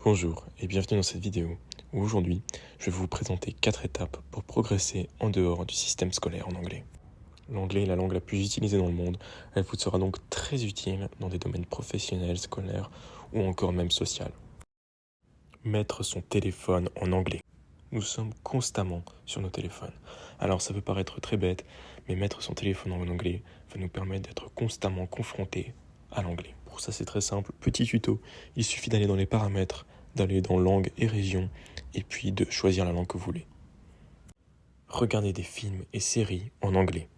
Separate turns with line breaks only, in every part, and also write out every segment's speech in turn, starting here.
Bonjour et bienvenue dans cette vidéo où aujourd'hui je vais vous présenter 4 étapes pour progresser en dehors du système scolaire en anglais. L'anglais est la langue la plus utilisée dans le monde, elle vous sera donc très utile dans des domaines professionnels, scolaires ou encore même social. Mettre son téléphone en anglais. Nous sommes constamment sur nos téléphones. Alors ça peut paraître très bête, mais mettre son téléphone en anglais va nous permettre d'être constamment confrontés à l'anglais. Pour ça c'est très simple, petit tuto, il suffit d'aller dans les paramètres, d'aller dans langue et région, et puis de choisir la langue que vous voulez. Regardez des films et séries en anglais.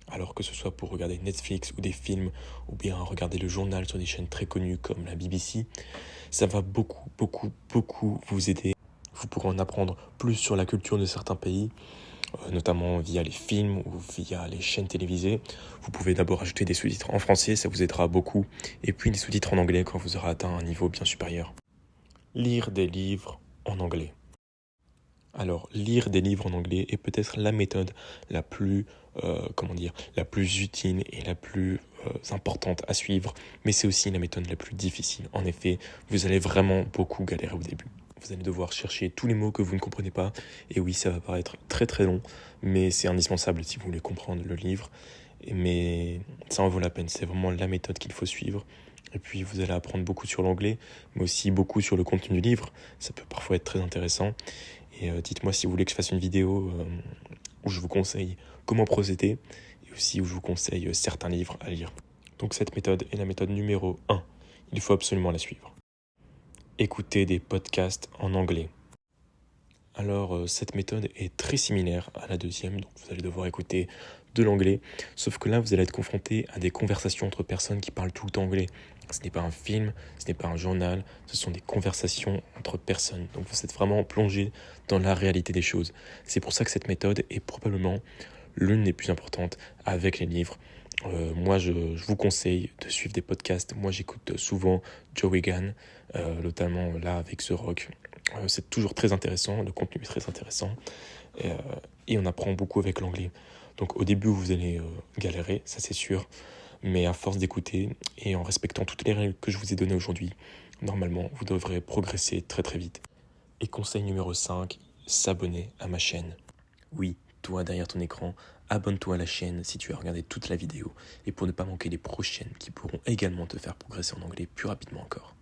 Alors que ce soit pour regarder Netflix ou des films, ou bien regarder le journal sur des chaînes très connues comme la BBC, ça va beaucoup vous aider. Vous pourrez en apprendre plus sur la culture de certains pays, notamment via les films ou via les chaînes télévisées. Vous pouvez d'abord ajouter des sous-titres en français, ça vous aidera beaucoup, et puis des sous-titres en anglais quand vous aurez atteint un niveau bien supérieur. Lire des livres en anglais. Alors, lire des livres en anglais est peut-être la méthode la plus, la plus utile et la plus importante à suivre, mais c'est aussi la méthode la plus difficile. En effet, vous allez vraiment beaucoup galérer au début. Vous allez devoir chercher tous les mots que vous ne comprenez pas, et oui, ça va paraître très long, mais c'est indispensable si vous voulez comprendre le livre, mais ça en vaut la peine, c'est vraiment la méthode qu'il faut suivre. Et puis vous allez apprendre beaucoup sur l'anglais, mais aussi beaucoup sur le contenu du livre, ça peut parfois être très intéressant. Et dites-moi si vous voulez que je fasse une vidéo où je vous conseille comment procéder et aussi où je vous conseille certains livres à lire. Donc cette méthode est la méthode numéro 1. Il faut absolument la suivre. Écoutez des podcasts en anglais. Alors cette méthode est très similaire à la deuxième, donc vous allez devoir écouter de l'anglais, sauf que là vous allez être confronté à des conversations entre personnes qui parlent tout le temps anglais. Ce n'est pas un film, ce n'est pas un journal, ce sont des conversations entre personnes. Donc vous êtes vraiment plongé dans la réalité des choses. C'est pour ça que cette méthode est probablement l'une des plus importantes avec les livres. Moi, je vous conseille de suivre des podcasts. Moi, j'écoute souvent Joe Rogan, notamment là avec The Rock. C'est toujours très intéressant, le contenu est très intéressant. Et on apprend beaucoup avec l'anglais. Donc au début, vous allez galérer, ça c'est sûr. Mais à force d'écouter et en respectant toutes les règles que je vous ai données aujourd'hui, normalement, vous devrez progresser très vite. Et conseil numéro 5, s'abonner à ma chaîne. Oui, toi derrière ton écran, abonne-toi à la chaîne si tu as regardé toute la vidéo et pour ne pas manquer les prochaines qui pourront également te faire progresser en anglais plus rapidement encore.